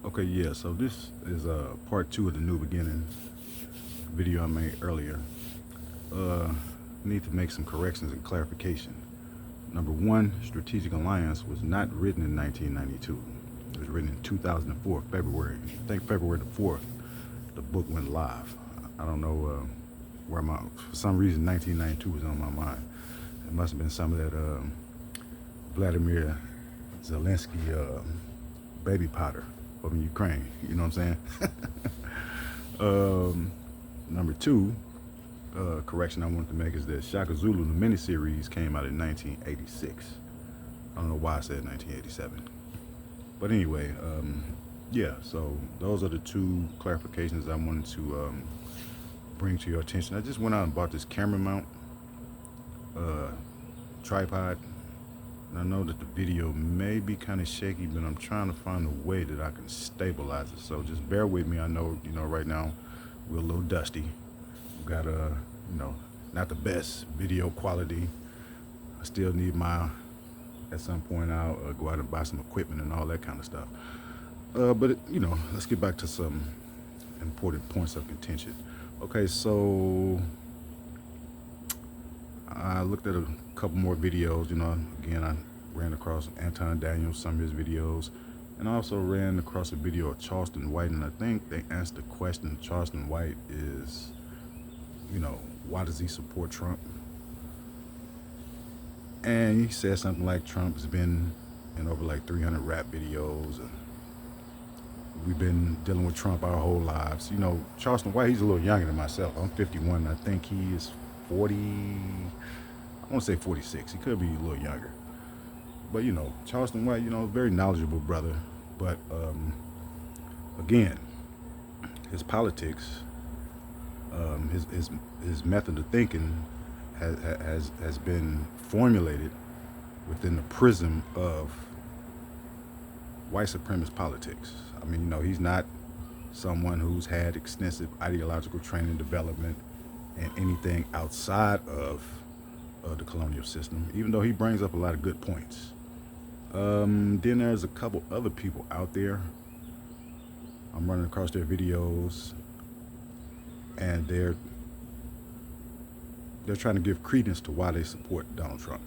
Okay, yeah, so this is part two of the New Beginning video I made earlier. Uh, need to make some corrections and clarification. Number one, Strategic Alliance was not written in 1992. It was written in 2004, February. I think February the 4th, the book went live. I don't know where for some reason 1992 was on my mind. It must have been some of that Vladimir Zelensky baby powder from Ukraine. You know what I'm saying? Number two, correction I wanted to make is that Shaka Zulu, the miniseries, came out in 1986. I don't know why I said 1987. But anyway, yeah, so those are the two clarifications I wanted to bring to your attention. I just went out and bought this camera mount uh, tripod. And I know that the video may be kind of shaky, but I'm trying to find a way that I can stabilize it. So just bear with me. I know, right now we're a little dusty. We got not the best video quality. I still need at some point I'll go out and buy some equipment and all that kind of stuff. But let's get back to some important points of contention. Okay, so I looked at a couple more videos. Again, I ran across Anton Daniels, some of his videos, and I also ran across a video of Charleston White, and I think they asked the question. Charleston White is, why does he support Trump? And he said something like Trump's been in over like 300 rap videos, and we've been dealing with Trump our whole lives. Charleston White, he's a little younger than myself. I'm 51, and I think he is 40. I want to say 46. He could be a little younger. But Charleston White, very knowledgeable brother. But again, his politics, his method of thinking has been formulated within the prism of white supremacist politics. I mean, he's not someone who's had extensive ideological training development and anything outside of the colonial system, even though he brings up a lot of good points. Then there's a couple other people out there. I'm running across their videos, and they're trying to give credence to why they support Donald Trump.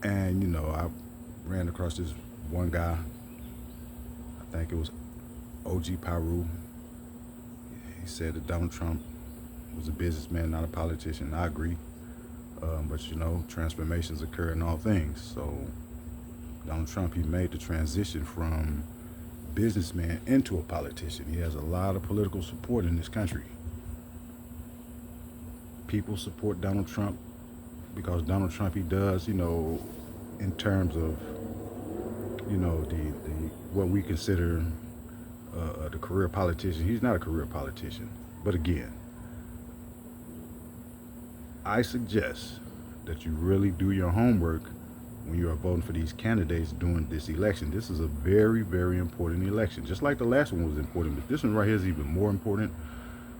And I ran across this one guy. I think it was OG Paru. He said that Donald Trump was a businessman, not a politician. I agree. But transformations occur in all things. So Donald Trump, he made the transition from businessman into a politician. He has a lot of political support in this country. People support Donald Trump because Donald Trump, he does, in terms of, the what we consider the career politician. He's not a career politician. But again, I suggest that you really do your homework when you are voting for these candidates during this election. This is a very, very important election. Just like the last one was important, but this one right here is even more important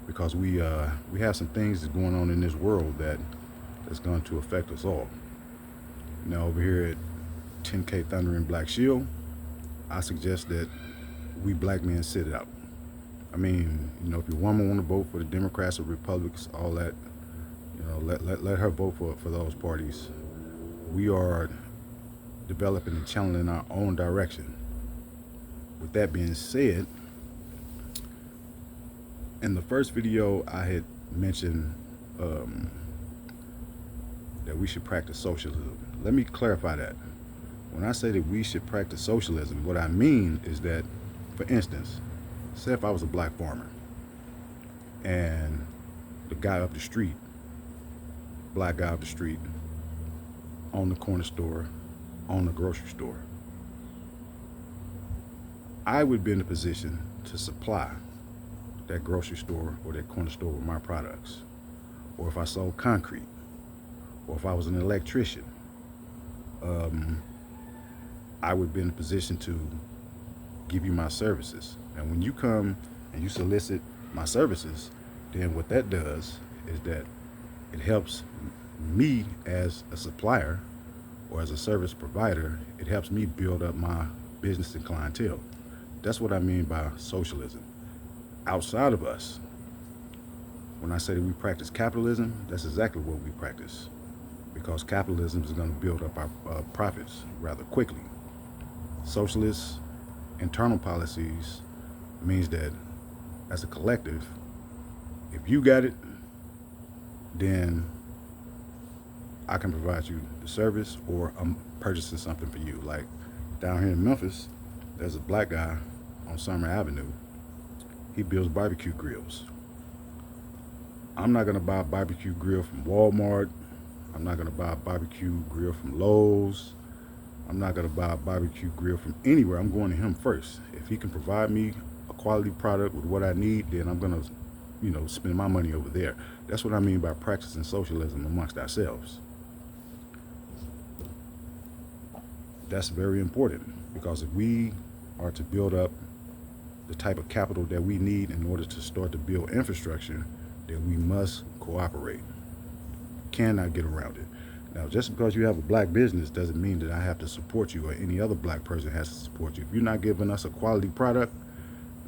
because we have some things that's going on in this world that's going to affect us all. Over here at 10K Thunder and Black Shield, I suggest that we black men sit it out. I mean, if your woman want to vote for the Democrats or Republicans, all that, let her vote for those parties. We are developing and channeling our own direction. With that being said, in the first video I had mentioned that we should practice socialism. Let me clarify that. When I say that we should practice socialism, what I mean is that, for instance, say if I was a black farmer and the guy up the street, black guy up the street, owned the corner store, owned the grocery store, I would be in a position to supply that grocery store or that corner store with my products. Or if I sold concrete, or if I was an electrician, I would be in a position to give you my services. And when you come and you solicit my services, then what that does is that it helps me as a supplier or as a service provider. It helps me build up my business and clientele. That's what I mean by socialism. Outside of us, when I say that we practice capitalism, that's exactly what we practice. Because capitalism is going to build up our profits rather quickly. Socialist internal policies means that as a collective, if you got it, then I can provide you the service, or I'm purchasing something for you. Like down here in Memphis, there's a black guy on Summer Avenue. He builds barbecue grills. I'm not gonna buy a barbecue grill from Walmart. I'm not gonna buy a barbecue grill from Lowe's. I'm not gonna buy a barbecue grill from anywhere. I'm going to him first. If he can provide me a quality product with what I need, then I'm gonna, spend my money over there. That's what I mean by practicing socialism amongst ourselves. That's very important, because if we are to build up the type of capital that we need in order to start to build infrastructure, then we must cooperate. Cannot get around it. Now, just because you have a black business doesn't mean that I have to support you, or any other black person has to support you. If you're not giving us a quality product,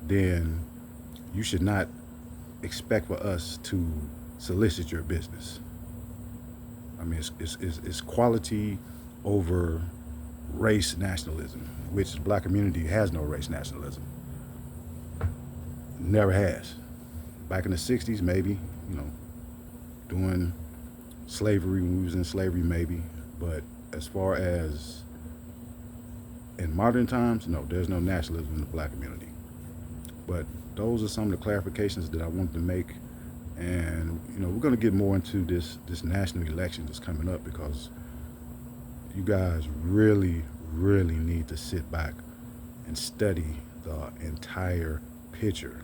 then you should not expect for us to solicit your business. I mean, it's quality over race nationalism, which the black community has no race nationalism. Never has. Back in the 60s, maybe, doing slavery, when we was in slavery, maybe. But as far as in modern times, no, there's no nationalism in the black community. But those are some of the clarifications that I wanted to make. And, we're going to get more into this national election that's coming up, because you guys really, really need to sit back and study the entire picture.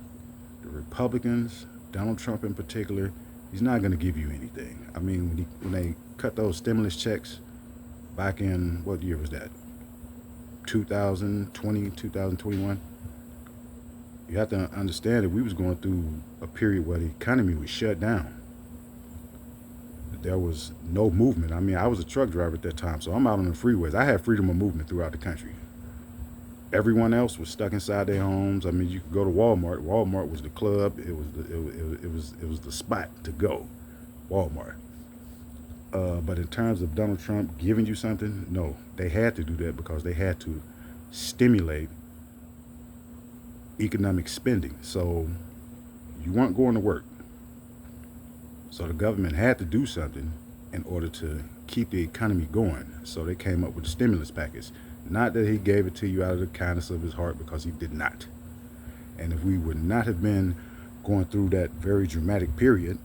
The Republicans, Donald Trump in particular, he's not going to give you anything. I mean, when they cut those stimulus checks back in, what year was that? 2020, 2021. You have to understand that we was going through a period where the economy was shut down. There was no movement. I mean, I was a truck driver at that time, so I'm out on the freeways. I had freedom of movement throughout the country. Everyone else was stuck inside their homes. I mean, you could go to Walmart. Walmart was the club. It was the spot to go. Walmart. But in terms of Donald Trump giving you something, no, they had to do that because they had to stimulate economic spending. So you weren't going to work. So the government had to do something in order to keep the economy going. So they came up with the stimulus package. Not that he gave it to you out of the kindness of his heart, because he did not. And if we would not have been going through that very dramatic period,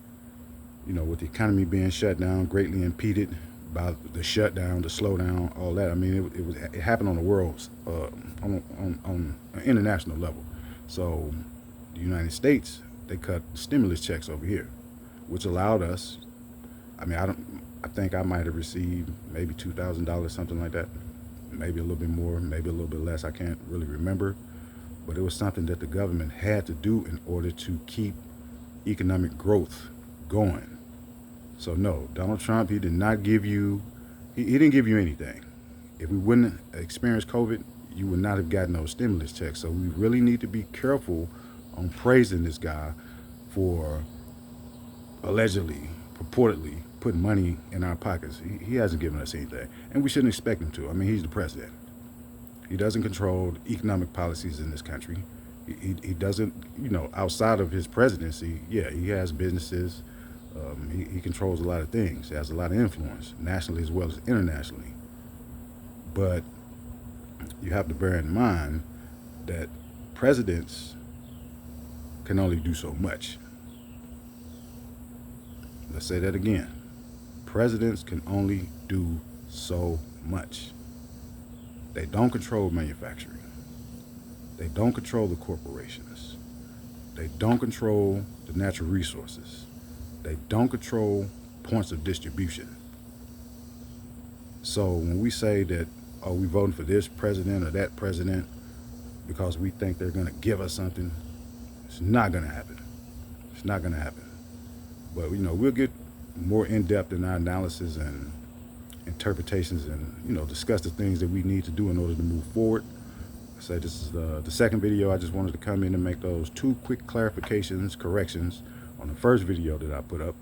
with the economy being shut down, greatly impeded by the shutdown, the slowdown, all that. I mean, it happened on the world's on an international level. So the United States, they cut stimulus checks over here, which allowed us. I mean, I think I might have received maybe $2,000, something like that. Maybe a little bit more, maybe a little bit less. I can't really remember. But it was something that the government had to do in order to keep economic growth going. So no, Donald Trump, he did not give you, he didn't give you anything. If we wouldn't experience COVID, you would not have gotten those stimulus checks. So we really need to be careful on praising this guy for allegedly, purportedly putting money in our pockets. He hasn't given us anything, and we shouldn't expect him to. I mean, he's the president. He doesn't control economic policies in this country. He doesn't, outside of his presidency, yeah, he has businesses. He controls a lot of things. He has a lot of influence, nationally as well as internationally. But you have to bear in mind that presidents can only do so much. Let's say that again. Presidents can only do so much. They don't control manufacturing. They don't control the corporations. They don't control the natural resources. They don't control points of distribution. So when we say that, oh, we voting for this president or that president because we think they're going to give us something, it's not going to happen. It's not going to happen. But, we'll get more in-depth in our analysis and interpretations and, discuss the things that we need to do in order to move forward. say, this is the second video. I just wanted to come in and make those 2 quick clarifications, corrections on the first video that I put up.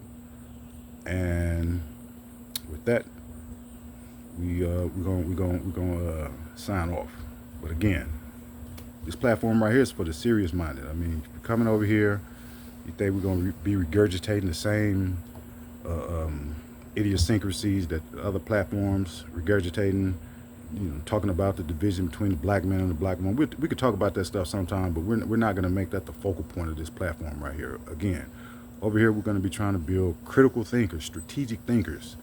And with that, we're gonna sign off. But again, this platform right here is for the serious minded. I mean, if you're coming over here, you think we're gonna be regurgitating the same idiosyncrasies that other platforms regurgitating, talking about the division between the black man and the black woman. We could talk about that stuff sometime, but we're not going to make that the focal point of this platform right here. Again, over here, we're going to be trying to build critical thinkers, strategic thinkers.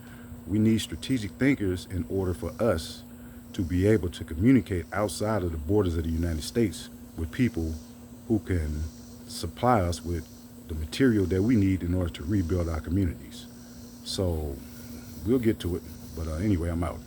We need strategic thinkers in order for us to be able to communicate outside of the borders of the United States with people who can supply us with the material that we need in order to rebuild our communities. So we'll get to it. But anyway, I'm out.